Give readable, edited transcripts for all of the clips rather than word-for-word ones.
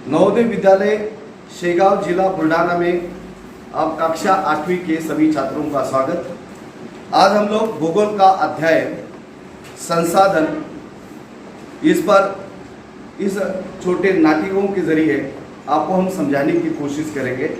नवोदय विद्यालय शेगांव जिला बुल्ढाना में अब कक्षा 8वीं के सभी छात्रों का स्वागत। आज हम लोग भूगोल का अध्याय संसाधन इस पर इस छोटे नाटिकों के जरिए आपको हम समझाने की कोशिश करेंगे।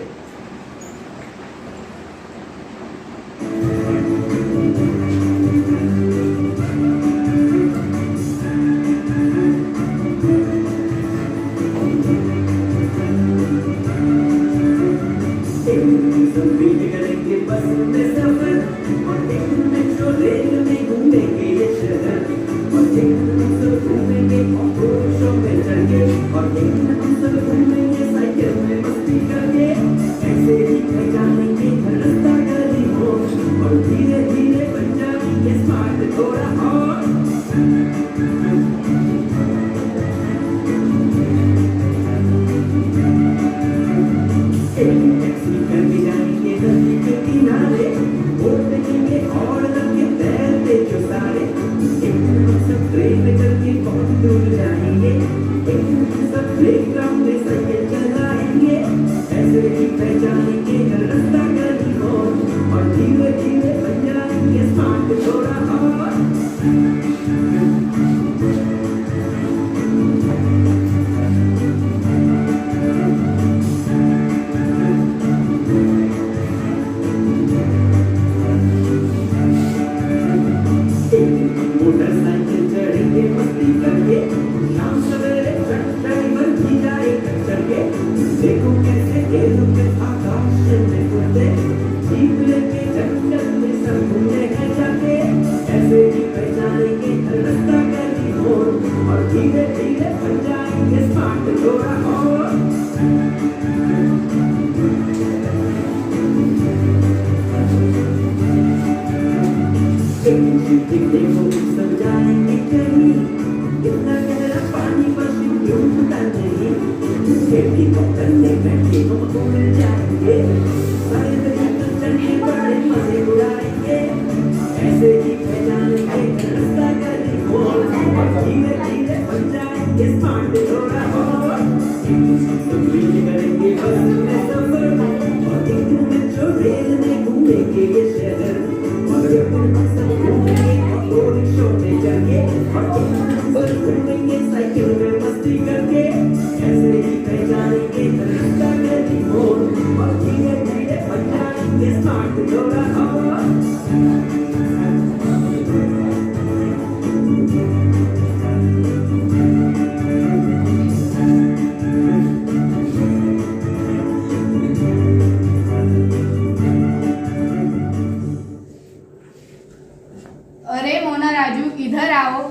अरे मोना, राजू, इधर आओ।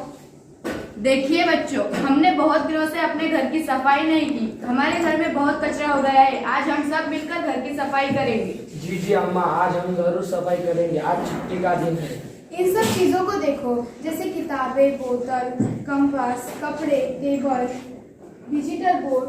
देखिए बच्चों, हमने बहुत दिनों से अपने घर की सफाई नहीं की। हमारे घर में बहुत कचरा हो गया है। आज हम सब मिलकर घर की सफाई करेंगे। जी जी अम्मा, आज हम जरूर सफाई करेंगे। आज छुट्टी का दिन है। इन सब चीजों को देखो, जैसे किताबें, बोतल, कंपास, कपड़े, टेबल, डिजिटल बोर्ड,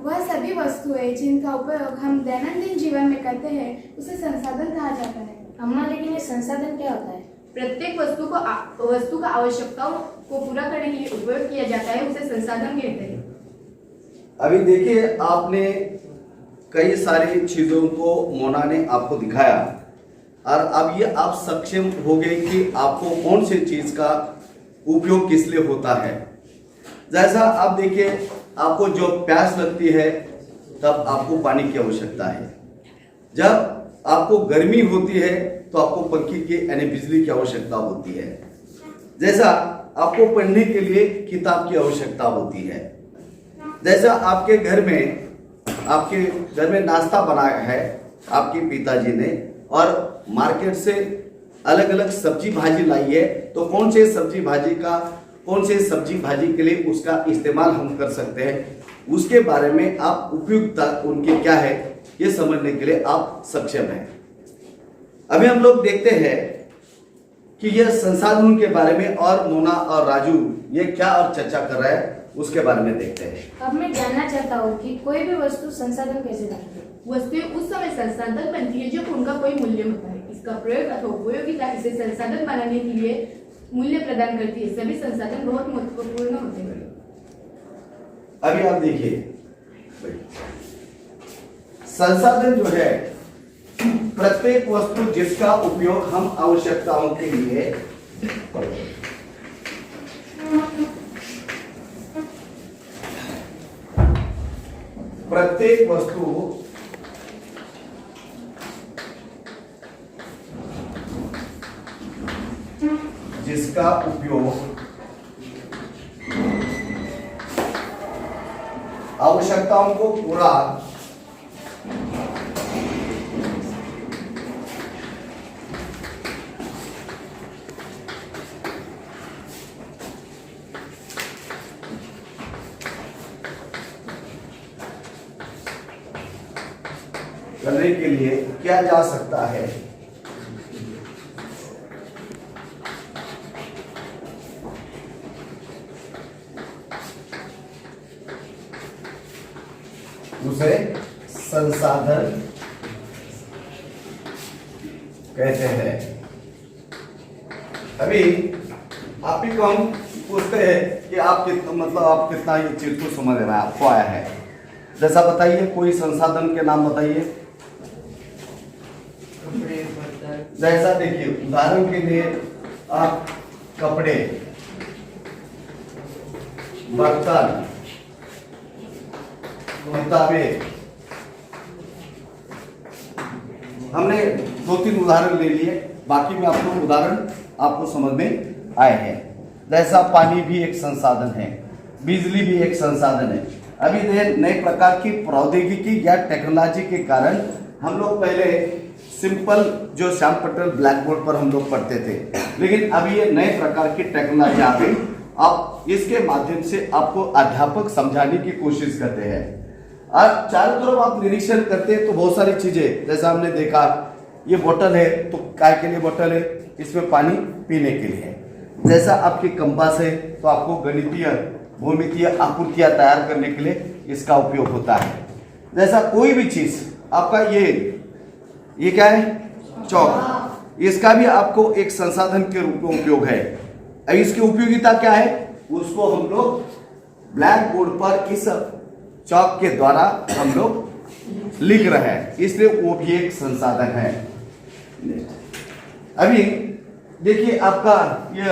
वह सभी वस्तुएं जिनका उपयोग हम दैनंदिन जीवन में करते हैं, उसे संसाधन कहा जाता है। अम्मा, लेकिन ये संसाधन क्या होता है? प्रत्येक वस्तु का आवश्यकताओं को पूरा करने के लिए उपयोग किया जाता है, उसे संसाधन कहते हैं। अभी देखिए, आपने कई सारी चीजों को मोना ने आपको दिखाया और अब ये आप सक्षम हो गए कि आपको कौन सी चीज का उपयोग किस लिए होता है। जैसा आप देखिए, आपको जो प्यास लगती है तब आपको पानी की आवश्यकता है। जब आपको गर्मी होती है तो आपको पंखे की यानी बिजली की आवश्यकता होती है। जैसा आपको पढ़ने के लिए किताब की आवश्यकता होती है। जैसा आपके घर में नाश्ता बनाया है आपके पिताजी ने और मार्केट से अलग अलग सब्जी भाजी लाई है, तो कौन से सब्जी भाजी के लिए उसका इस्तेमाल हम कर सकते हैं, उसके बारे में आप उपयुक्तता उनकी क्या है ये समझने के लिए आप सक्षम हैं। अभी हम लोग देखते हैं कि यह संसाधनों के बारे में और मोना और राजू ये क्या और चर्चा कर रहा है उसके बारे में देखते हैं। अब मैं जानना चाहता हूँ कि कोई भी वस्तु संसाधन कैसे बनती है? वस्तुएं उस समय संसाधन बनती है जब उनका कोई मूल्य होता है। इसका प्रयोग अथवा उपयोगिता इसे संसाधन बनाने के लिए मूल्य प्रदान करती है। सभी संसाधन बहुत महत्वपूर्ण होते हैं। अभी आप देखिए, संसाधन जो है प्रत्येक वस्तु जिसका उपयोग हम आवश्यकताओं के लिए प्रत्येक वस्तु जिसका उपयोग आवश्यकताओं को पूरा करने के लिए किया जा सकता है, उसे संसाधन कहते हैं। अभी आप ही को हम पूछते हैं कि आप कितना मतलब आप कितना ये चीज को समझ रहे हैं, आपको आया है। जैसा बताइए, कोई संसाधन के नाम बताइए। जैसा देखिए, उदाहरण के लिए आप कपड़े, बर्तन, किताबें, हमने 2-3 उदाहरण ले लिए, बाकी में आपको उदाहरण आपको समझ में आए हैं। जैसा पानी भी एक संसाधन है, बिजली भी एक संसाधन है। अभी नए प्रकार की प्रौद्योगिकी या टेक्नोलॉजी के कारण हम लोग पहले सिंपल जो श्याम पटेल ब्लैक बोर्ड पर हम लोग पढ़ते थे, लेकिन अभी ये नए प्रकार की टेक्नोलॉजी आ गई। आप इसके माध्यम से आपको अध्यापक समझाने की कोशिश करते हैं और चारों तरफ आप निरीक्षण करते हैं तो बहुत सारी चीजें, जैसा हमने देखा ये बोतल है तो काय के लिए बोतल है, इसमें पानी पीने के लिए है। जैसा आपकी कंपास है तो आपको गणितीय भौमितीय आकृतियां तैयार करने के लिए इसका उपयोग होता है। जैसा कोई भी चीज आपका ये क्या है, चौक, इसका भी आपको एक संसाधन के रूप में उपयोग है। अब इसकी उपयोगिता क्या है, उसको हम लोग ब्लैक बोर्ड पर इस चौक के द्वारा हम लोग लिख रहे हैं, इसलिए वो भी एक संसाधन है। अभी देखिए, आपका ये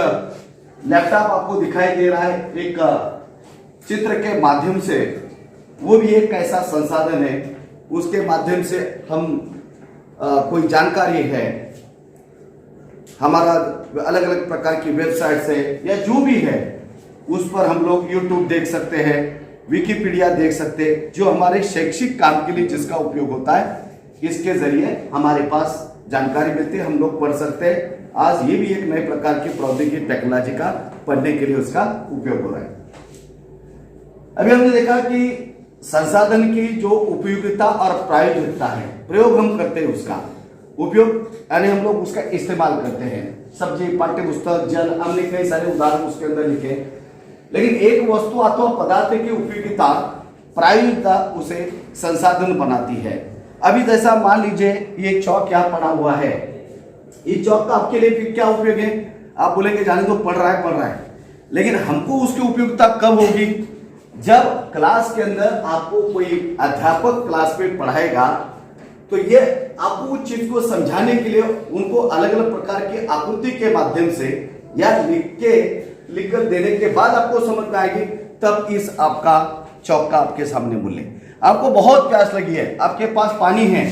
लैपटॉप आपको दिखाई दे रहा है एक चित्र के माध्यम से, वो भी एक ऐसा संसाधन है। उसके माध्यम से हम कोई जानकारी है, हमारा अलग अलग प्रकार की वेबसाइट से या जो भी है उस पर हम लोग यूट्यूब देख सकते हैं, विकिपीडिया देख सकते हैं, जो हमारे शैक्षिक काम के लिए जिसका उपयोग होता है, इसके जरिए हमारे पास जानकारी मिलती है, हम लोग पढ़ सकते हैं। आज ये भी एक नए प्रकार की प्रौद्योगिकी टेक्नोलॉजी का पढ़ने के लिए उसका उपयोग हो रहा है। अभी हमने देखा कि संसाधन की जो उपयोगिता और प्रायोगिकता है, प्रयोग हम करते हैं, उसका उपयोग यानी हम लोग उसका इस्तेमाल करते हैं। सब्जी, पाठ्य पुस्तक, जल, हमने कई सारे उदाहरण उसके अंदर लिखे। लेकिन एक वस्तु अथवा पदार्थ की उपयोगिता, प्रायोगिकता उसे संसाधन बनाती है। अभी जैसा मान लीजिए ये चौक यहाँ पड़ा हुआ है, ये चौक का आपके लिए फिर क्या उपयोग है, आप बोलेंगे जाने तो पढ़ रहा है, लेकिन हमको उसकी उपयोगिता कब होगी, जब क्लास के अंदर आपको कोई अध्यापक क्लास में पढ़ाएगा तो ये आपको उस चीज को समझाने के लिए उनको अलग अलग प्रकार की आकृति के माध्यम से या लिख कर देने के बाद आपको समझ में आएगी, तब इस आपका चौक का आपके सामने मूल्य। आपको बहुत प्यास लगी है, आपके पास पानी है,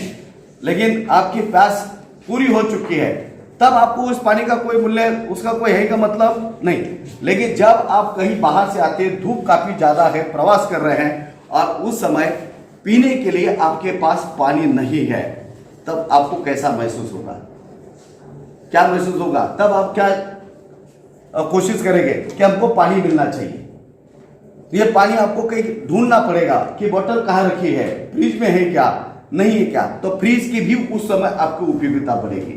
लेकिन आपकी प्यास पूरी हो चुकी है, तब आपको उस पानी का कोई मूल्य, उसका कोई है का मतलब नहीं। लेकिन जब आप कहीं बाहर से आते हैं, धूप काफी ज्यादा है, प्रवास कर रहे हैं और उस समय पीने के लिए आपके पास पानी नहीं है, तब आपको कैसा महसूस होगा, क्या महसूस होगा? तब आप क्या कोशिश करेंगे कि हमको पानी मिलना चाहिए। ये पानी आपको कहीं ढूंढना पड़ेगा कि बोतल कहाँ रखी है, फ्रिज में है क्या, नहीं है क्या, तो फ्रिज की भी उस समय आपको उपयोगिता बढ़ेगी,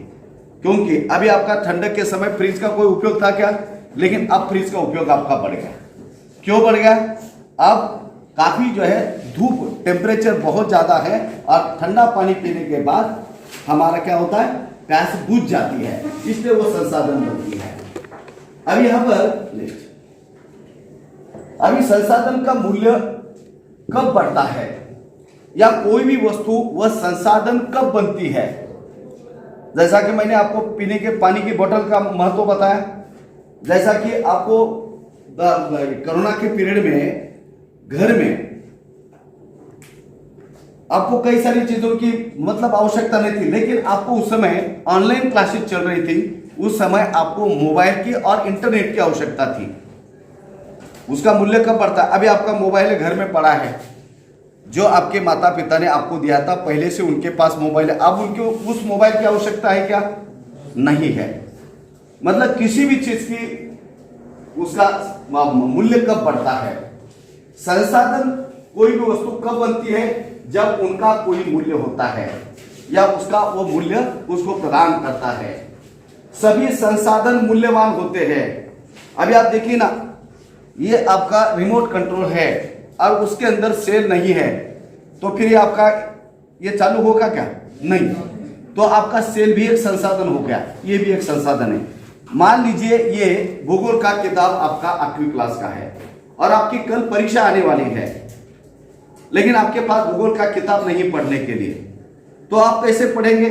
क्योंकि अभी आपका ठंडक के समय फ्रिज का कोई उपयोग था क्या, लेकिन अब फ्रिज का उपयोग आपका बढ़ गया। क्यों बढ़ गया? अब काफी जो है धूप, टेम्परेचर बहुत ज्यादा है और ठंडा पानी पीने के बाद हमारा क्या होता है, प्यास बुझ जाती है, इसलिए वो संसाधन बनती है। अब यहां पर अभी संसाधन का मूल्य कब बढ़ता है, या कोई भी वस्तु वह संसाधन कब बनती है। जैसा कि मैंने आपको पीने के पानी की बोतल का महत्व बताया, जैसा कि आपको कोरोना के पीरियड में घर में आपको कई सारी चीजों की मतलब आवश्यकता नहीं थी, लेकिन आपको उस समय ऑनलाइन क्लासेस चल रही थी, उस समय आपको मोबाइल की और इंटरनेट की आवश्यकता थी। उसका मूल्य कब बढ़ता है? अभी आपका मोबाइल घर में पड़ा है, जो आपके माता पिता ने आपको दिया था, पहले से उनके पास मोबाइल है, अब उनको उस मोबाइल की आवश्यकता है क्या? नहीं है। मतलब किसी भी चीज की उसका मूल्य कब बढ़ता है? संसाधन कोई भी वस्तु कब बनती है? जब उनका कोई मूल्य होता है या उसका वो मूल्य उसको प्रदान करता है। सभी संसाधन मूल्यवान होते हैं। अभी आप देखिए ना, ये आपका रिमोट कंट्रोल है और उसके अंदर सेल नहीं है, तो फिर ये आपका ये चालू होगा क्या? नहीं। तो आपका सेल भी एक संसाधन हो गया, ये भी एक संसाधन है। मान लीजिए ये भूगोल का किताब आपका 8वीं क्लास का है और आपकी कल परीक्षा आने वाली है, लेकिन आपके पास भूगोल का किताब नहीं पढ़ने के लिए, तो आप कैसे पढ़ेंगे?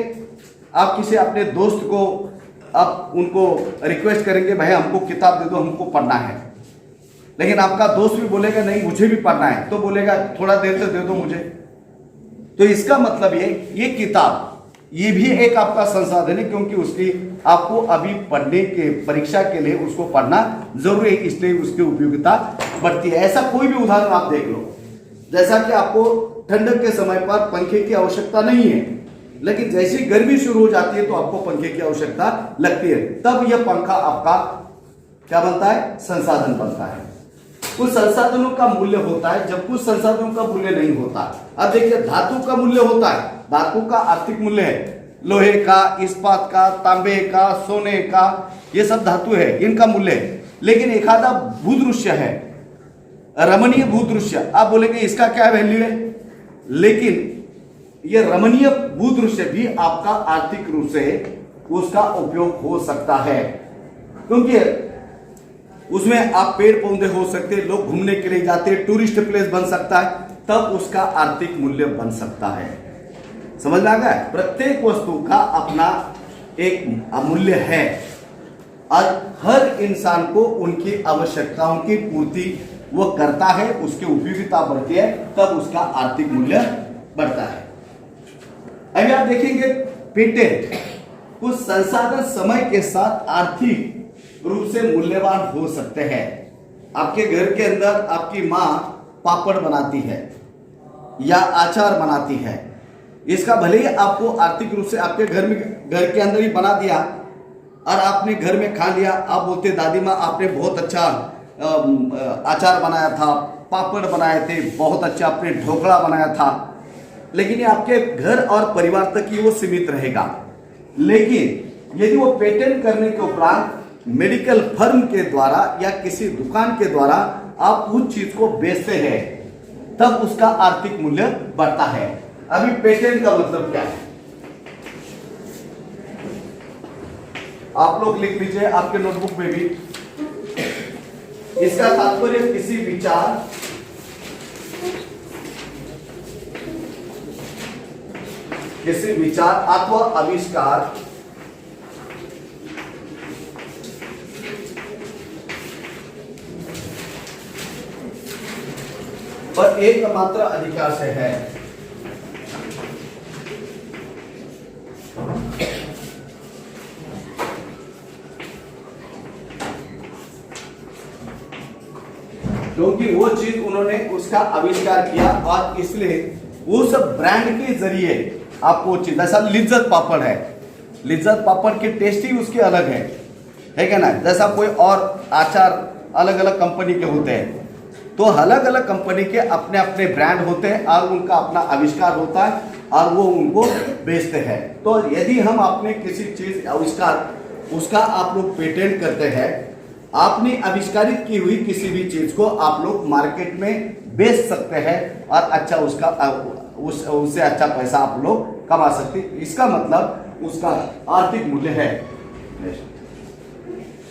आप किसी अपने दोस्त को आप उनको रिक्वेस्ट करेंगे, भाई हमको किताब दे दो, हमको पढ़ना है। लेकिन आपका दोस्त भी बोलेगा नहीं मुझे भी पढ़ना है, तो बोलेगा थोड़ा देर से दे दो मुझे। तो इसका मतलब ये किताब ये भी एक आपका संसाधन है, क्योंकि उसकी आपको अभी पढ़ने के परीक्षा के लिए उसको पढ़ना जरूरी है, इसलिए उसकी उपयोगिता बढ़ती है। ऐसा कोई भी उदाहरण आप देख लो, जैसा कि आपको ठंडक के समय पर पंखे की आवश्यकता नहीं है, लेकिन जैसी गर्मी शुरू हो जाती है तो आपको पंखे की आवश्यकता लगती है, तब यह पंखा आपका क्या बनता है? संसाधन बनता है। कुछ संसाधनों का मूल्य होता है, जब कुछ संसाधनों का मूल्य नहीं होता। अब देखिए, धातु का मूल्य होता है, धातु का आर्थिक मूल्य है, लोहे का, इस्पात का, तांबे का, सोने का, ये सब धातु है, इनका मूल्य है। लेकिन एक आधा भूदृश्य है, रमणीय भूदृश्य, आप बोलेंगे इसका क्या वैल्यू है, लेकिन ये रमणीय भूदृश्य भी आपका आर्थिक रूप से उसका उपयोग हो सकता है, क्योंकि उसमें आप पेड़ पौधे हो सकते हैं, लोग घूमने के लिए जाते हैं, टूरिस्ट प्लेस बन सकता है, तब उसका आर्थिक मूल्य बन सकता है। समझ में आ गया? प्रत्येक वस्तु का अपना एक मूल्य है और हर इंसान को उनकी आवश्यकताओं की पूर्ति वो करता है, उसकी उपयोगिता बढ़ती है, तब उसका आर्थिक मूल्य बढ़ता है। अभी आप देखेंगे पेटेंट, कुछ संसाधन समय के साथ आर्थिक रूप से मूल्यवान हो सकते हैं। आपके घर के अंदर आपकी माँ पापड़ बनाती है या अचार बनाती है, इसका भले ही आपको आर्थिक रूप से आपके घर के अंदर ही बना दिया और आपने घर में खा लिया, आप बोलते दादी माँ आपने बहुत अच्छा अचार बनाया था, पापड़ बनाए थे, बहुत अच्छा आपने ढोकला बनाया था, लेकिन ये आपके घर और परिवार तक ही वो सीमित रहेगा। लेकिन यदि वो पेटेंट करने के उपरांत मेडिकल फर्म के द्वारा या किसी दुकान के द्वारा आप उस चीज को बेचते हैं, तब उसका आर्थिक मूल्य बढ़ता है। अभी पेटेंट का मतलब क्या है? आप लोग लिख लीजिए आपके नोटबुक में भी। इसका तात्पर्य किसी विचार अथवा आविष्कार पर एकमात्र अधिकार से है। क्योंकि वो चीज उन्होंने उसका आविष्कार किया और इसलिए उस ब्रांड के जरिए आपको चीज, जैसा लिज्जत पापड़ है, लिज्जत पापड़ की टेस्ट ही उसकी अलग है क्या ना? जैसा कोई और अचार अलग अलग कंपनी के होते हैं, तो अलग अलग कंपनी के अपने अपने ब्रांड होते हैं और उनका अपना आविष्कार होता है और वो उनको बेचते हैं। तो यदि हम अपने किसी चीज आविष्कार उसका आप लोग पेटेंट करते हैं, आपने आविष्कारित की हुई किसी भी चीज को आप लोग मार्केट में बेच सकते हैं और अच्छा उससे अच्छा पैसा आप लोग कमा सकते हैं। इसका मतलब उसका आर्थिक मूल्य है।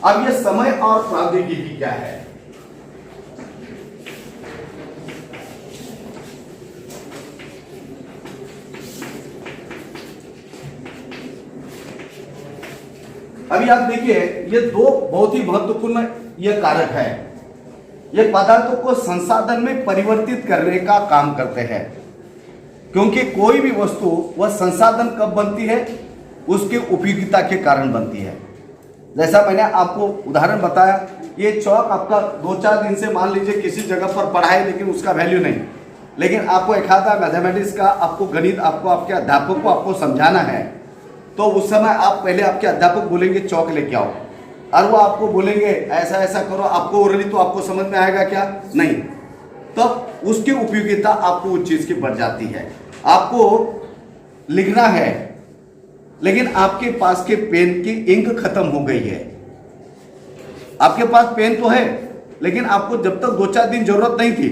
अब ये समय और प्रौद्योगिकी क्या है? अभी आप देखिए, ये दो बहुत ही महत्वपूर्ण ये कारक है। ये पदार्थों को संसाधन में परिवर्तित करने का काम करते हैं, क्योंकि कोई भी वस्तु वह संसाधन कब बनती है, उसके उपयोगिता के कारण बनती है। जैसा मैंने आपको उदाहरण बताया, ये चौक आपका 2-4 दिन से मान लीजिए किसी जगह पर पढ़ा है, लेकिन उसका वैल्यू नहीं, लेकिन आपको एक आधा मैथमेटिक्स का आपको गणित आपको आपके अध्यापक को आपको समझाना है, तो उस समय आप पहले आपके अध्यापक बोलेंगे चौक लेके आओ, और वो आपको बोलेंगे ऐसा ऐसा करो, आपको ओरली तो आपको समझ में आएगा क्या? नहीं। तब उसकी उपयोगिता आपको उस चीज की बढ़ जाती है। आपको लिखना है, लेकिन आपके पास के पेन की इंक खत्म हो गई है। आपके पास पेन तो है, लेकिन आपको जब तक 2-4 दिन जरूरत नहीं थी,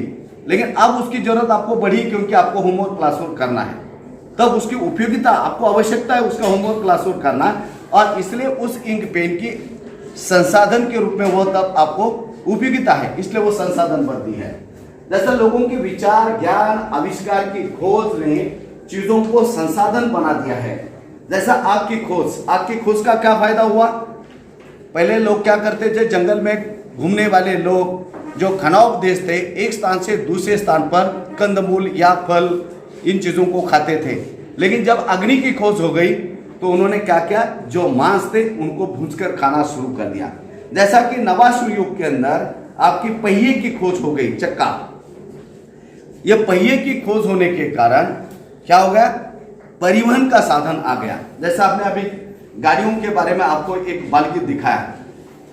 लेकिन अब उसकी जरूरत आपको बढ़ी, क्योंकि आपको होमवर्क क्लासवर्क करना है। तब उसकी उपयोगिता, आपको आवश्यकता है उसका होमवर्क क्लासवर्क करना, और इसलिए उस इंक पेन की संसाधन के रूप में वो तब आपको उपयोगिता है, इसलिए वो संसाधन बनती है। जैसा लोगों के विचार, ज्ञान, आविष्कार की खोज ने चीजों को संसाधन बना दिया है। जैसा आग की खोज का क्या फायदा हुआ? पहले लोग क्या करते थे, जंगल में घूमने वाले लोग जो खनाव देश थे, एक स्थान से दूसरे स्थान पर कंदमूल या फल इन चीजों को खाते थे। लेकिन जब अग्नि की खोज हो गई तो उन्होंने क्या किया, जो मांस थे उनको भूंजकर खाना शुरू कर दिया। जैसा कि नवाश्म युग के अंदर आपकी पहिए की खोज हो गई, चक्का। ये पहिए की खोज होने के कारण क्या हो गया, परिवहन का साधन आ गया। जैसा आपने अभी गाड़ियों के बारे में आपको एक बाल्की दिखाया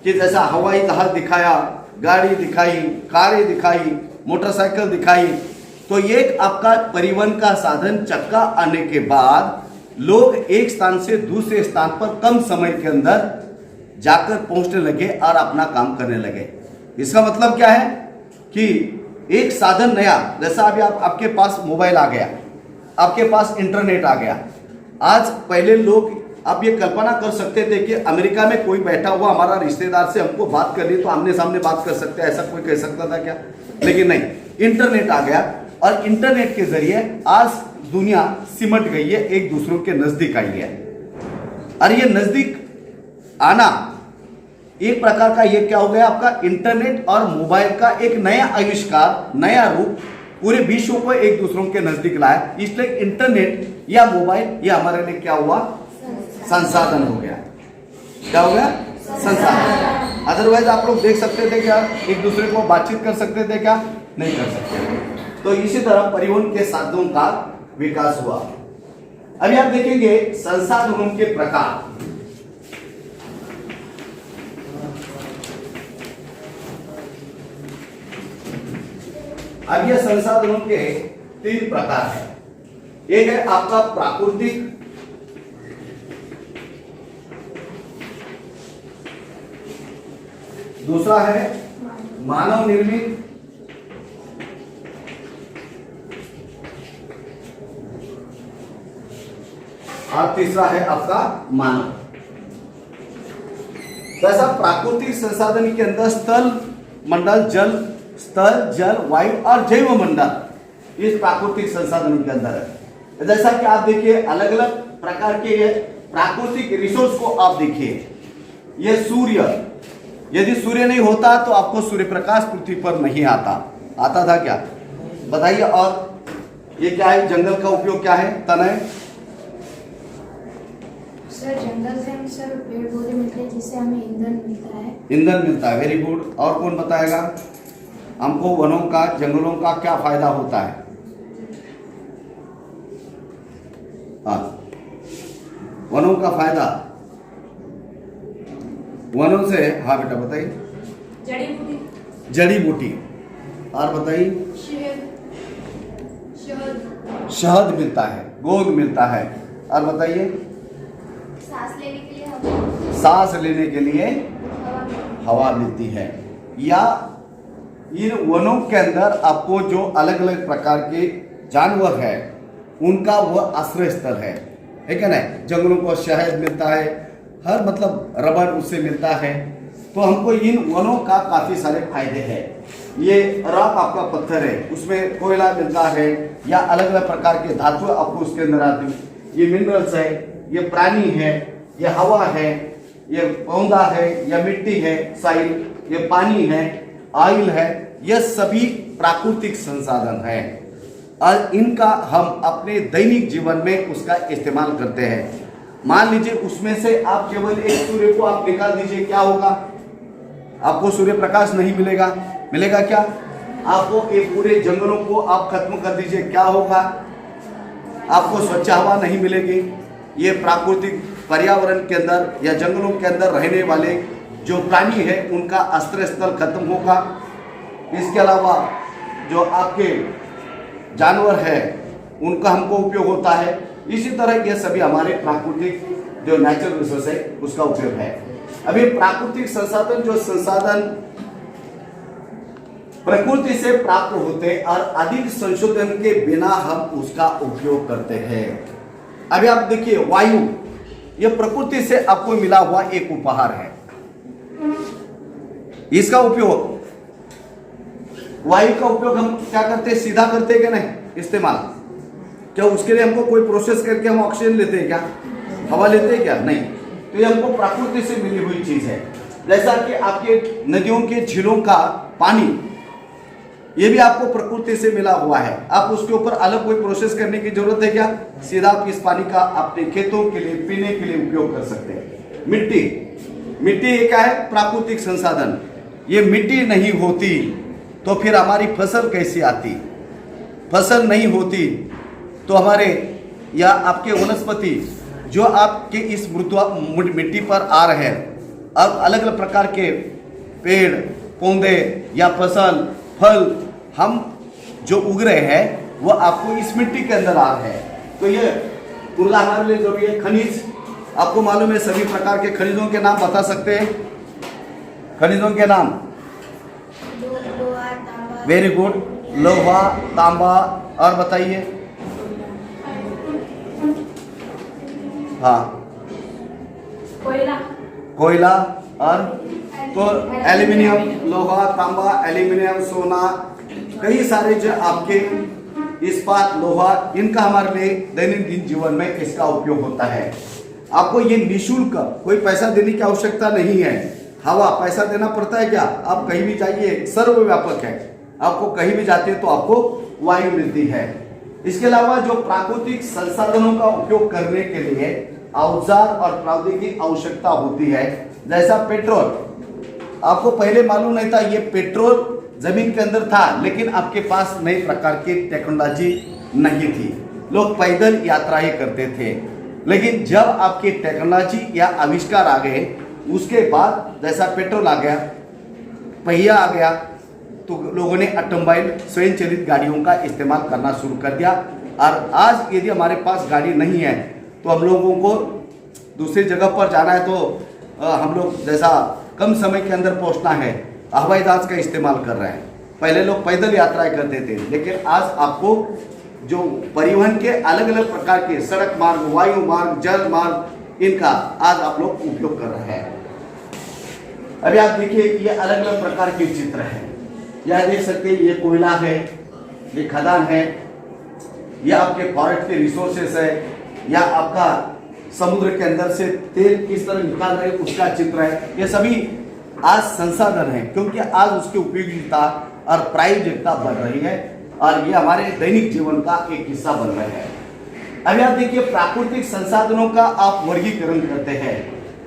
कि जैसा हवाई जहाज दिखाया, गाड़ी दिखाई, कारें दिखाई, मोटरसाइकिल दिखाई, तो ये आपका परिवहन का साधन चक्का आने के बाद लोग एक स्थान से दूसरे स्थान पर कम समय के अंदर जाकर पहुंचने लगे और अपना काम करने लगे। इसका मतलब क्या है कि एक साधन नया, जैसा अभी आपके पास मोबाइल आ गया, आपके पास इंटरनेट आ गया। आज पहले लोग, आप ये कल्पना कर सकते थे कि अमेरिका में कोई बैठा हुआ हमारा रिश्तेदार से हमको बात करनी तो आमने सामने बात कर सकते हैं, ऐसा कोई कह सकता था क्या? लेकिन नहीं, इंटरनेट आ गया, और इंटरनेट के जरिए आज दुनिया सिमट गई है, एक दूसरों के नजदीक आई है। और ये नजदीक आना एक प्रकार का, ये क्या हो गया, आपका इंटरनेट और मोबाइल का एक नया आविष्कार, नया रूप पूरे विश्व को एक दूसरों के नजदीक लाया। इसलिए इंटरनेट या मोबाइल ये हमारे लिए क्या हुआ, संसाधन हो गया। क्या हो गया, संसाधन। अदरवाइज आप लोग देख सकते थे क्या, एक दूसरे को बातचीत कर सकते थे क्या? नहीं कर सकते। तो इसी तरह परिवहन के साधनों का विकास हुआ। अभी आप देखेंगे संसाधनों के प्रकार। अब ये संसाधनों के 3 प्रकार हैं। एक है आपका प्राकृतिक, दूसरा है मानव निर्मित, और तीसरा है आपका मानव। वैसा प्राकृतिक संसाधन के अंदर स्थल मंडल, जल, वायु और जैव मंडल इस प्राकृतिक संसाधन के अंदर है। जैसा कि आप देखिए अलग अलग प्रकार के ये प्राकृतिक रिसोर्स को आप देखिए। ये सूर्य, यदि सूर्य नहीं होता तो आपको सूर्य प्रकाश पृथ्वी पर नहीं आता था क्या? बताइए। और ये क्या है, जंगल का उपयोग क्या है, तनय। सर जंगल से हम सर पेड़ पौधे मिलते हैं, जिससे हमें ईंधन मिलता है। ईंधन मिलता है, वेरी गुड। और कौन बताएगा हमको वनों का, जंगलों का क्या फायदा होता है? हाँ, वनों का फायदा, वनों से, हाँ बेटा बताइए। जड़ी बूटी। और बताइए। शहद मिलता है, गोंद मिलता है। और बताइए। सांस लेने के लिए हवा मिलती है। या इन वनों के अंदर आपको जो अलग अलग प्रकार के जानवर है उनका वह आश्रय स्थल है क्या नहीं? जंगलों को शहद मिलता है, हर मतलब रबर उससे मिलता है। तो हमको इन वनों का काफी सारे फायदे हैं। ये रॉक आपका पत्थर है, उसमें कोयला मिलता है, या अलग अलग प्रकार के धातु आपको उसके अंदर आती है। ये मिनरल्स है, ये प्राणी है, ये हवा है, ये पौधा है या मिट्टी है, साइल, ये पानी है, ऑयल है, यह सभी प्राकृतिक संसाधन है और इनका हम अपने दैनिक जीवन में उसका इस्तेमाल करते हैं। मान लीजिए उसमें से आप केवल एक सूर्य को आप निकाल दीजिए, क्या होगा? आपको सूर्य प्रकाश नहीं मिलेगा। मिलेगा क्या? आपको ये पूरे जंगलों को आप खत्म कर दीजिए, क्या होगा? आपको स्वच्छ हवा नहीं मिलेगी। ये प्राकृतिक पर्यावरण के अंदर या जंगलों के अंदर रहने वाले जो प्राणी है उनका आश्रय स्थल खत्म होगा। इसके अलावा जो आपके जानवर है उनका हमको उपयोग होता है। इसी तरह ये सभी हमारे प्राकृतिक जो नेचुरल रिसोर्स है उसका उपयोग है। अभी प्राकृतिक संसाधन जो संसाधन प्रकृति से प्राप्त होते और अधिक संशोधन के बिना हम उसका उपयोग करते हैं। अभी आप देखिए वायु, यह प्रकृति से आपको मिला हुआ एक उपहार है। इसका उपयोग, वायु का उपयोग हम क्या करते हैं? सीधा करते हैं क्या? नहीं, इस्तेमाल। क्या उसके लिए हमको कोई प्रोसेस करके हम ऑक्सीजन लेते हैं क्या? हवा लेते हैं क्या? नहीं। तो ये हमको प्रकृति से मिली हुई चीज है। जैसा कि आपके नदियों के झीलों का पानी, ये भी आपको प्रकृति से मिला हुआ है। आप उसके ऊपर अलग कोई प्रोसेस करने की जरूरत है क्या? सीधा आप इस पानी का अपने खेतों के लिए, पीने के लिए उपयोग कर सकते हैं। मिट्टी, मिट्टी एक है प्राकृतिक संसाधन। ये मिट्टी नहीं होती तो फिर हमारी फसल कैसी आती? फसल नहीं होती तो हमारे या आपके वनस्पति जो आपके इस मिट्टी पर आ रहे हैं, अब अलग अलग प्रकार के पेड़ पौधे या फसल फल हम जो उग रहे हैं वो आपको इस मिट्टी के अंदर आ रहे हैं। तो ये पूरा हमारे लिए जरूरी है। खनिज, आपको मालूम है सभी प्रकार के खनिजों के नाम बता सकते हैं? खनिजों के नाम? Very good. लोहा, तांबा, और बताइए। हाँ, कोयला और तो एल्यूमिनियम, लोहा, तांबा, एल्यूमिनियम, सोना, कई सारे जो आपके इस्पात, लोहा, इनका हमारे लिए दैनंदिन जीवन में इसका उपयोग होता है। आपको ये निःशुल्क, कोई पैसा देने की आवश्यकता नहीं है। हवा पैसा देना पड़ता है क्या? आप कहीं भी जाइए, सर्वव्यापक है। आपको कहीं भी जाते हैं तो आपको वायु मिलती है। इसके अलावा जो प्राकृतिक संसाधनों का उपयोग करने के लिए औजार और प्रौद्योगिकी की आवश्यकता होती है, जैसा पेट्रोल, आपको पहले मालूम नहीं था ये पेट्रोल जमीन के अंदर था, लेकिन आपके पास नए प्रकार की टेक्नोलॉजी नहीं थी। लोग पैदल यात्रा ही करते थे। लेकिन जब आपकी टेक्नोलॉजी या आविष्कार आ गए, उसके बाद जैसा पेट्रोल आ गया, पहिया आ गया, तो लोगों ने ऑटोमोबाइल, स्वयं चलित गाड़ियों का इस्तेमाल करना शुरू कर दिया। और आज यदि हमारे पास गाड़ी नहीं है तो हम लोगों को दूसरी जगह पर जाना है तो हम लोग जैसा कम समय के अंदर पहुंचना है, हवाई जहाज का इस्तेमाल कर रहे हैं। पहले लोग पैदल यात्राएं करते थे, लेकिन आज आपको जो परिवहन के अलग अलग प्रकार के सड़क मार्ग, वायु मार्ग, जल मार्ग, इनका आज आप लोग उपयोग कर रहे हैं। अभी आप देखिए ये अलग अलग प्रकार के चित्र हैं। यह देख सकते हैं, ये कोयला है, ये खदान है, यह आपके फॉरेस्ट के रिसोर्सेस है, या आपका समुद्र के अंदर से तेल किस तरह निकाल रहे उसका चित्र है। ये सभी आज संसाधन है, क्योंकि आज उसकी उपयोगिता और प्रायोगिकता बढ़ रही है और ये हमारे दैनिक जीवन का एक हिस्सा बन रहे हैं। अभी आप देखिए प्राकृतिक संसाधनों का आप वर्गीकरण करते हैं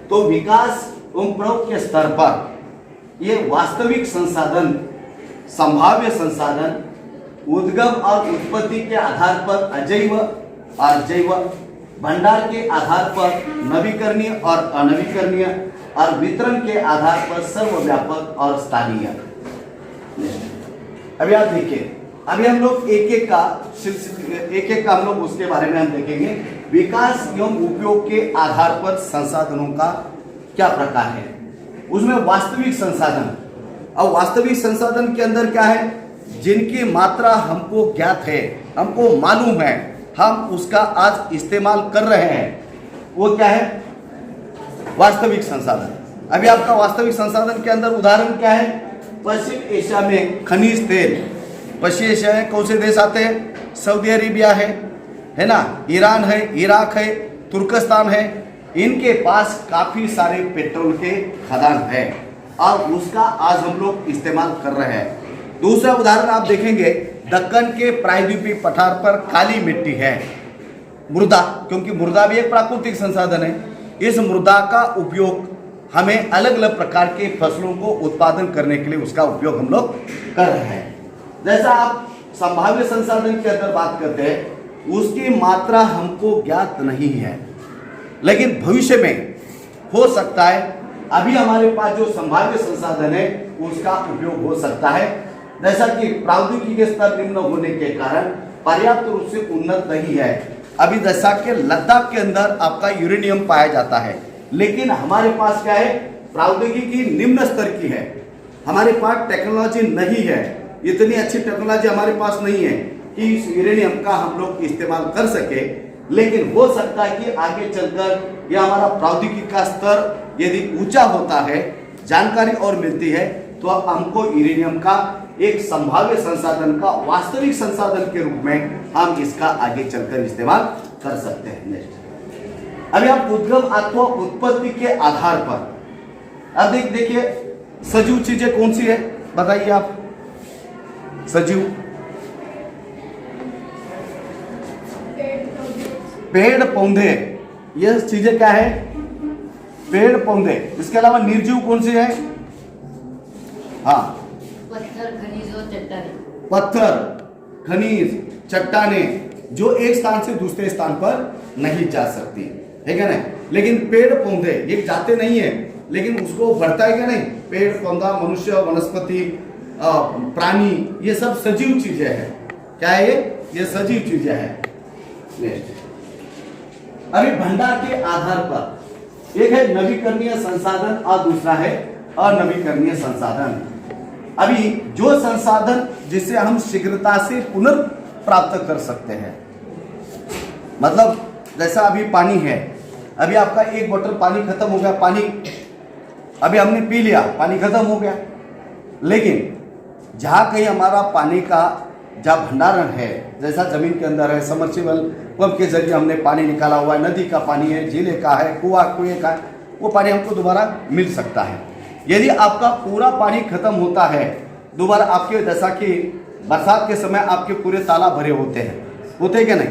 तो विकास एवं प्रयोग के स्तर पर ये वास्तविक संसाधन, संभाव्य संसाधन, उद्गम और उत्पत्ति के आधार पर अजैव और जैव, भंडार के आधार पर नवीकरणीय और अनवीकरणीय, और वितरण के आधार पर सर्वव्यापक और स्थानीय। अभी आप देखिए, अभी हम लोग एक एक का हम लोग उसके बारे में हम देखेंगे। विकास एवं उपयोग के आधार पर संसाधनों का क्या प्रकार है, उसमें वास्तविक संसाधन। और वास्तविक संसाधन के अंदर क्या है? जिनकी मात्रा हमको ज्ञात है, हमको मालूम है, हम उसका आज इस्तेमाल कर रहे हैं, वो क्या है? वास्तविक संसाधन। अभी आपका वास्तविक संसाधन के अंदर उदाहरण क्या है? पश्चिम एशिया में खनिज तेल। पश्चिम एशिया में कौन से देश आते हैं? सऊदी अरेबिया है ना, ईरान है, इराक है, तुर्कस्तान है, इनके पास काफी सारे पेट्रोल के खदान है और उसका आज हम लोग इस्तेमाल कर रहे हैं। दूसरा उदाहरण आप देखेंगे, दक्कन के प्रायद्वीपीय पठार पर काली मिट्टी है, मृदा, क्योंकि मृदा भी एक प्राकृतिक संसाधन है। इस मृदा का उपयोग हमें अलग अलग प्रकार के फसलों को उत्पादन करने के लिए उसका उपयोग हम लोग कर रहे हैं। जैसा आप संभाव्य संसाधन के अंदर बात करते हैं, उसकी मात्रा हमको ज्ञात नहीं है, लेकिन भविष्य में हो सकता है, अभी हमारे पास जो संभाव्य संसाधन है उसका उपयोग हो सकता है। जैसा कि प्रौद्योगिकी के स्तर निम्न होने के कारण पर्याप्त रूप से उन्नत नहीं है। अभी जैसा कि लद्दाख के अंदर आपका यूरेनियम पाया जाता है, लेकिन हमारे पास क्या है, प्रौद्योगिकी निम्न स्तर की है, हमारे पास टेक्नोलॉजी नहीं है, इतनी अच्छी टेक्नोलॉजी हमारे पास नहीं है कि इस यूरेनियम का हम लोग इस्तेमाल कर सके। लेकिन हो सकता है कि आगे चलकर यह हमारा प्रौद्योगिकी का स्तर यदि ऊंचा होता है, जानकारी और मिलती है, तो हमको यूरेनियम का एक संभाव्य संसाधन का वास्तविक संसाधन के रूप में हम इसका आगे चलकर इस्तेमाल कर सकते हैं। नेक्स्ट, अभी आप उद्गम अथवा उत्पत्ति के आधार पर अब देखिए सजीव चीजें कौन सी है, बताइए आप। सजीव पेड़ पौधे, ये चीजें क्या है, पेड़ पौधे। इसके अलावा निर्जीव कौन सी है? हाँ, पत्थर, खनिज और चट्टानें। पत्थर, खनिज, चट्टाने जो एक स्थान से दूसरे स्थान पर नहीं जा सकती है क्या नहीं। लेकिन पेड़ पौधे ये जाते नहीं है, लेकिन उसको बढ़ता है क्या नहीं। पेड़ पौधा, मनुष्य, वनस्पति, प्राणी, ये सब सजीव चीजें हैं। क्या है ये सजीव चीजें हैं। अभी भंडार के आधार पर एक है नवीकरणीय संसाधन और दूसरा है अनवीकरणीय संसाधन। अभी जो संसाधन जिसे हम शीघ्रता से पुनर्प्राप्त कर सकते हैं, मतलब जैसा अभी पानी है, अभी आपका एक बोतल पानी खत्म हो गया, पानी अभी हमने पी लिया, पानी खत्म हो गया। लेकिन जहाँ कहीं हमारा पानी का जहाँ भंडारण है, जैसा जमीन के अंदर है, समर्सिबल पंप के जरिए हमने पानी निकाला हुआ है, नदी का पानी है, झीले का है, कुएं का है, वो पानी हमको दोबारा मिल सकता है। यदि आपका पूरा पानी खत्म होता है दोबारा, आपके जैसा कि बरसात के समय आपके पूरे तालाब भरे होते हैं क्या नहीं।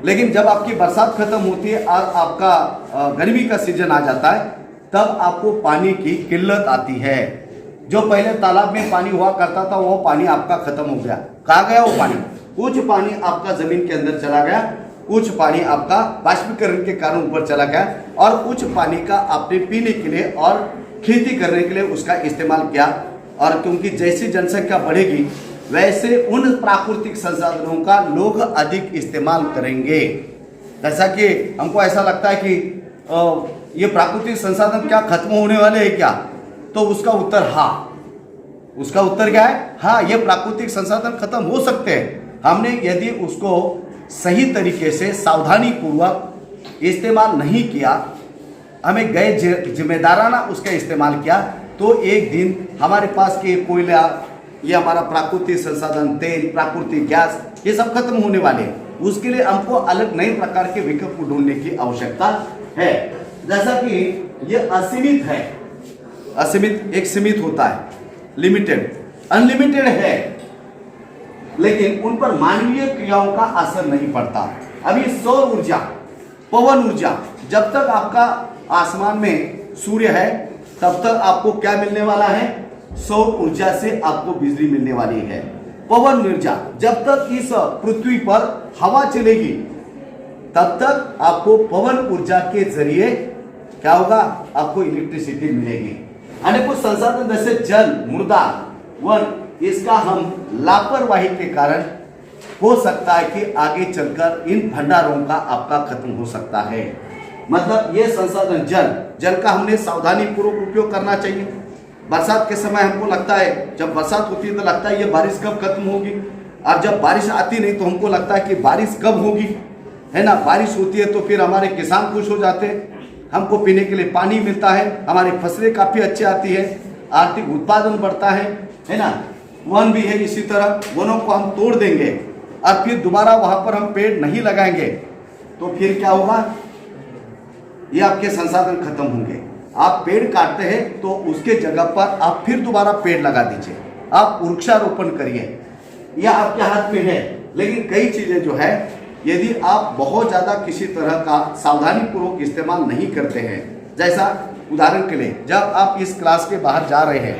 लेकिन जब आपकी बरसात खत्म होती है और आपका गर्मी का सीजन आ जाता है, तब आपको पानी की किल्लत आती है। जो पहले तालाब में पानी हुआ करता था वो पानी आपका खत्म हो गया। कहाँ गया वो पानी? कुछ पानी आपका जमीन के अंदर चला गया, कुछ पानी आपका बाष्पीकरण के कारण ऊपर चला गया, और कुछ पानी का आपने पीने के लिए और खेती करने के लिए उसका इस्तेमाल किया। और क्योंकि जैसी जनसंख्या बढ़ेगी वैसे उन प्राकृतिक संसाधनों का लोग अधिक इस्तेमाल करेंगे। जैसा कि हमको ऐसा लगता है कि ये प्राकृतिक संसाधन क्या खत्म होने वाले हैं क्या, तो उसका उत्तर हाँ। उसका उत्तर क्या है? हाँ, ये प्राकृतिक संसाधन खत्म हो सकते हैं। हमने यदि उसको सही तरीके से सावधानी पूर्वक इस्तेमाल नहीं किया, हमें गैर जिम्मेदाराना उसका इस्तेमाल किया, तो एक दिन हमारे पास के कोयला, ये हमारा प्राकृतिक संसाधन, तेल, प्राकृतिक गैस, ये सब खत्म होने वाले हैं। उसके लिए हमको अलग नए प्रकार के विकल्प को ढूंढने की आवश्यकता है। जैसा कि ये असीमित है, असीमित एक सीमित होता है, लिमिटेड, अनलिमिटेड है, लेकिन उन पर मानवीय क्रियाओं का असर नहीं पड़ता। अभी सौर ऊर्जा, पवन ऊर्जा, जब तक आपका आसमान में सूर्य है तब तक आपको क्या मिलने वाला है? सौर ऊर्जा से आपको बिजली मिलने वाली है। पवन ऊर्जा, जब तक इस पृथ्वी पर हवा चलेगी तब तक आपको पवन ऊर्जा के जरिए क्या होगा? आपको इलेक्ट्रिसिटी मिलेगी। अन्य कुछ संसाधन जैसे जल, मृदा, वन, इसका हम लापरवाही के कारण हो सकता है कि आगे चलकर इन भंडारों का आपका खत्म हो सकता है। मतलब ये संसाधन जल का हमने सावधानी पूर्वक उपयोग करना चाहिए। बरसात के समय हमको लगता है, जब बरसात होती है तो लगता है ये बारिश कब खत्म होगी, और जब बारिश आती नहीं तो हमको लगता है कि बारिश कब होगी, है ना। बारिश होती है तो फिर हमारे किसान खुश हो जाते हैं, हमको पीने के लिए पानी मिलता है, हमारी फसलें काफ़ी अच्छी आती है, आर्थिक उत्पादन बढ़ता है ना। वन भी है इसी तरह, वनों को हम तोड़ देंगे और फिर दोबारा वहाँ पर हम पेड़ नहीं लगाएंगे तो फिर क्या होगा? ये आपके संसाधन खत्म होंगे। आप पेड़ काटते हैं तो उसके जगह पर आप फिर दोबारा पेड़ लगा दीजिए, आप वृक्षारोपण करिए, यह आपके हाथ में है। लेकिन कई चीजें जो है, यदि आप बहुत ज्यादा किसी तरह का सावधानी पूर्वक इस्तेमाल नहीं करते हैं, जैसा उदाहरण के लिए जब आप इस क्लास के बाहर जा रहे हैं,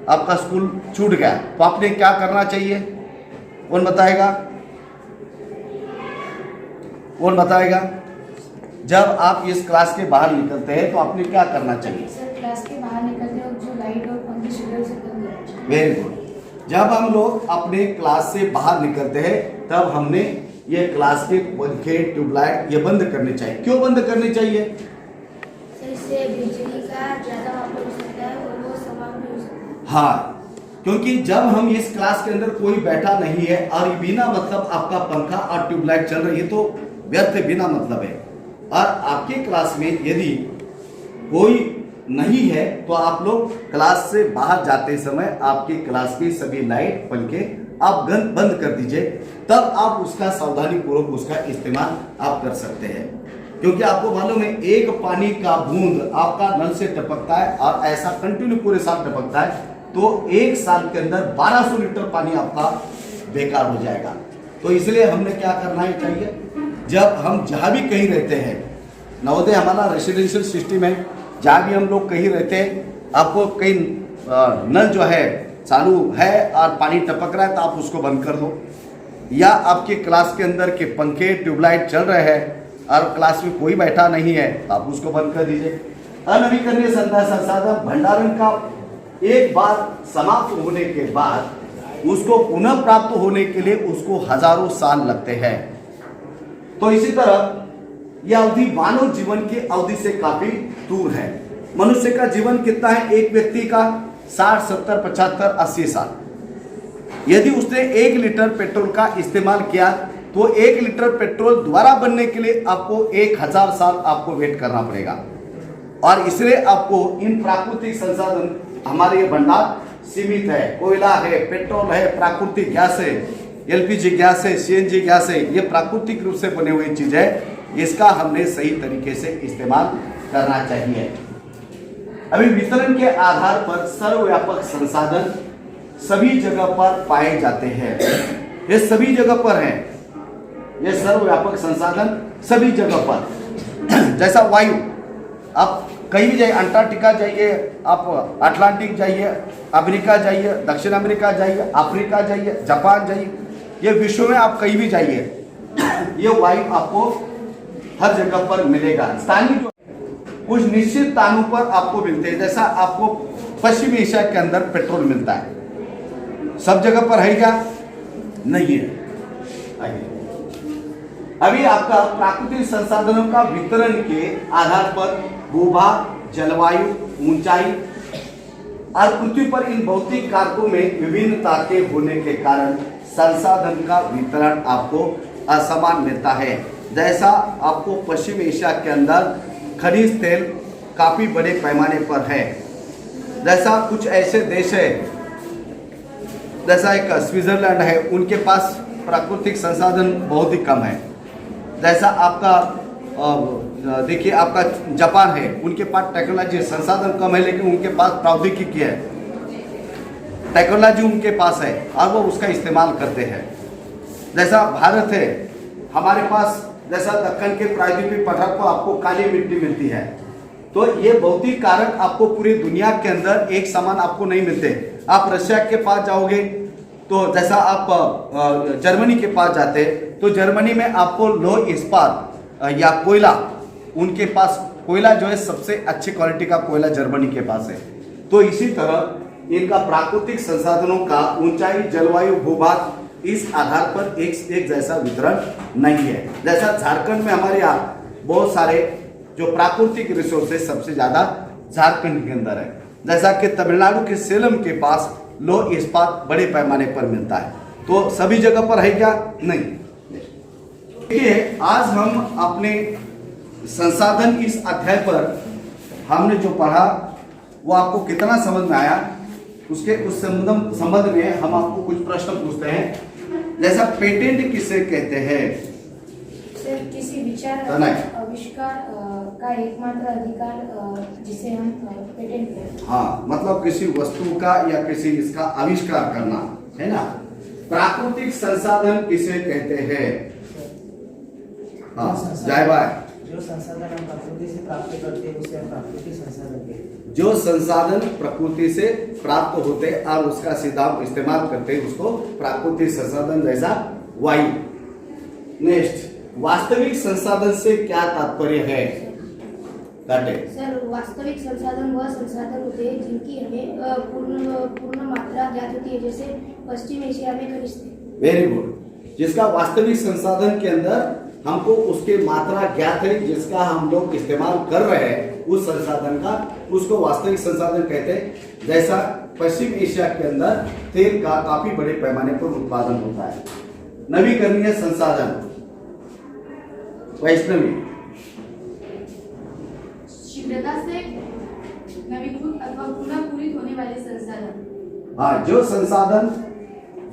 आपका स्कूल छूट गया, तो आपने क्या करना चाहिए? कौन बताएगा? कौन बताएगा? जब आप इस क्लास के बाहर निकलते हैं तो आपने क्या करना चाहिए? सर क्लास के बाहर निकलते वक्त जो लाइट और पंखे शेड्यूल से बंद करना चाहिए। Very good. जब हम लोग अपने क्लास से बाहर निकलते हैं तब हमने ये क्लास के पंखे, ट्यूबलाइट ये बंद करने चाहिए। क्यों बंद करने चाहिए? सर इससे बिजली का ज़्यादा वापर हो सकता है और वो समाप्त भी हो सकता है। हाँ, क्योंकि जब हम इस क्लास के अंदर कोई बैठा नहीं है और बिना मतलब आपका पंखा और ट्यूबलाइट चल रही है तो व्यर्थ है, बिना मतलब है। और आपके क्लास में यदि कोई नहीं है तो आप लोग क्लास से बाहर जाते समय आपके क्लास की सभी लाइट, पंखे आप बंद कर दीजिए, तब आप उसका सावधानी पूर्वक उसका इस्तेमाल आप कर सकते हैं। क्योंकि आपको मालूम है, एक पानी का बूंद आपका नल से टपकता है और ऐसा कंटिन्यू पूरे साल टपकता है तो एक साल के अंदर 1200 लीटर पानी आपका बेकार हो जाएगा। तो इसलिए हमने क्या करना है चाहिए, जब हम जहाँ भी कहीं रहते हैं, नवोदय हमारा रेसिडेंशियल सिस्टम है, जहाँ भी हम लोग कहीं रहते हैं, आपको कहीं नल जो है चालू है और पानी टपक रहा है तो आप उसको बंद कर दो, या आपके क्लास के अंदर के पंखे, ट्यूबलाइट चल रहे हैं और क्लास में कोई बैठा नहीं है तो आप उसको बंद कर दीजिए। अनवीकरणीय संसाधन भंडारण का एक बार समाप्त होने के बाद उसको पुनः प्राप्त होने के लिए उसको हजारों साल लगते हैं। तो इसी तरह यह अवधि मानव जीवन की अवधि से काफी दूर है। मनुष्य का जीवन कितना है? एक व्यक्ति का 60, 70, 75, 80 साल। यदि उसने 1 लीटर पेट्रोल का इस्तेमाल किया तो 1 लीटर पेट्रोल दोबारा बनने के लिए आपको 1000 साल आपको वेट करना पड़ेगा। और इसलिए आपको इन प्राकृतिक संसाधन, हमारे ये भंडार सीमित है, कोयला है, पेट्रोल है, प्राकृतिक गैस है, एलपीजी गैस है, सीएनजी गैस है, ये प्राकृतिक रूप से बने हुए चीज है, इसका हमने सही तरीके से इस्तेमाल करना चाहिए। अभी वितरण के आधार पर सर्वव्यापक संसाधन सभी जगह पर पाए जाते हैं। ये सभी जगह पर है, ये सर्वव्यापक संसाधन सभी जगह पर। जैसा वायु, आप कहीं भी जाइए, अंटार्कटिका जाइए, आप अटलांटिक जाइए, अमेरिका जाइए, दक्षिण अमेरिका जाइए, अफ्रीका जाइए, जापान जाइए, ये विश्व में आप कहीं भी जाइए, ये वायु आपको हर जगह पर मिलेगा। स्थानीय जो कुछ निश्चित स्थानों पर आपको मिलते हैं, जैसा आपको पश्चिमी एशिया के अंदर पेट्रोल मिलता है, सब जगह पर है क्या? नहीं है। आइए, अभी आपका प्राकृतिक संसाधनों का वितरण के आधार पर भूभाग, जलवायु, ऊंचाई और पृथ्वी पर इन भौतिक कारकों में विभिन्नता के होने के कारण संसाधन का वितरण आपको असमान मिलता है। जैसा आपको पश्चिम एशिया के अंदर खनिज तेल काफी बड़े पैमाने पर है, जैसा कुछ ऐसे देश है, जैसा एक स्विट्जरलैंड है, उनके पास प्राकृतिक संसाधन बहुत ही कम है। जैसा आपका देखिए, आपका जापान है, उनके पास टेक्नोलॉजी संसाधन कम है लेकिन उनके पास प्रौद्योगिकी है, टेक्नोलॉजी उनके पास है और वो उसका इस्तेमाल करते हैं। जैसा भारत है, हमारे पास जैसा दक्कन के प्रायद्वीपीय पठार को आपको काली मिट्टी मिलती है, तो ये भौतिक कारक आपको पूरी दुनिया के अंदर एक समान आपको नहीं मिलते। आप रशिया के पास जाओगे तो जैसा आप जर्मनी के पास जाते तो जर्मनी में आपको लौह इस्पात या कोयला, उनके पास कोयला जो है सबसे अच्छी क्वालिटी का कोयला जर्मनी के पास है। तो इसी तरह इनका प्राकृतिक संसाधनों का ऊंचाई, जलवायु, भूभाग इस आधार पर एक जैसा वितरण नहीं है। जैसा झारखंड में हमारे यहाँ बहुत सारे जो प्राकृतिक रिसोर्सेज सबसे ज्यादा झारखंड के अंदर है, जैसा कि तमिलनाडु के सेलम के पास लौह इस्पात बड़े पैमाने पर मिलता है। तो सभी जगह पर है क्या? नहीं। देखिए, आज हम अपने संसाधन इस अध्याय पर हमने जो पढ़ा वो आपको कितना समझ में आया, उसके उस संबंध में हम आपको कुछ प्रश्न पूछते हैं। जैसा पेटेंट किसे कहते हैं? सर किसी विचार नहीं। आविष्कार का एकमात्र अधिकार जिसे हम पेटेंट कहते हैं। हाँ, मतलब किसी वस्तु का या किसी इसका आविष्कार करना, है ना। प्राकृतिक संसाधन किसे कहते हैं? हाँ, जय भाई। जो संसाधन हम प्रकृति से प्राप्त करते हैं उसे हम प्राकृतिक संसाधन कहते हैं। जो संसाधन प्रकृति से प्राप्त होते हैं और उसका सीधा इस्तेमाल करते हैं उसको प्राकृतिक संसाधन, जैसा वायु। नेक्स्ट, वास्तविक संसाधन से क्या तात्पर्य है? काटे। सर, वास्तविक संसाधन वह संसाधन होते हैं जिनकी हमें पूर्ण मात्रा ज्ञात होती है, जैसे पश्चिम एशिया में खनिज तेल। Very good. जिसका वास्तविक संसाधन के अंदर हमको उसके मात्रा ज्ञात है, जिसका हम लोग इस्तेमाल कर रहे हैं उस संसाधन का, उसको वास्तविक संसाधन कहते हैं। जैसा पश्चिम एशिया के अंदर तेल का काफी बड़े पैमाने पर उत्पादन होता है। नवीकरणीय संसाधन, वैष्णवी। शीघ्रता से नवीकृत अथवा पुनः पूरित होने वाले संसाधन। हाँ, जो संसाधन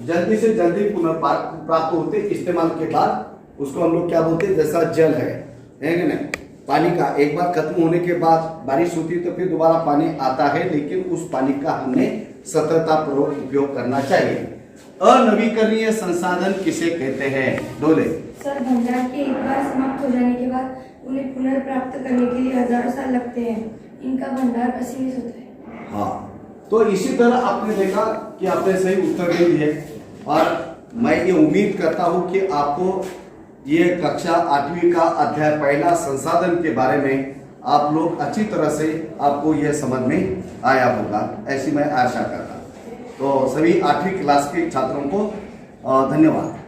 जल्दी से जल्दी पुनः प्राप्त होते इस्तेमाल के बाद उसको हम लोग क्या बोलते हैं? जैसा जल है कि नहीं, पानी का एक बार खत्म होने के बाद बारिश होती है तो फिर दोबारा पानी आता है, लेकिन उस पानी का हमने सतततापूर्वक उपयोग करना चाहिए। अनवीकरणीय संसाधन किसे कहते हैं? डोले। सर, भंडार के एक बार समाप्त हो जाने के बाद उन्हें पुनर्प्राप्त करने के लिए हजारों साल लगते हैं। इनका भंडार असीमित होता है। हाँ, तो इसी तरह आपने देखा कि आपने सही उत्तर दे दिए और मैं ये उम्मीद करता हूँ कि आपको ये कक्षा 8वीं का अध्याय पहला संसाधन के बारे में आप लोग अच्छी तरह से आपको यह समझ में आया होगा, ऐसी मैं आशा करता हूँ। तो सभी 8वीं क्लास के छात्रों को धन्यवाद।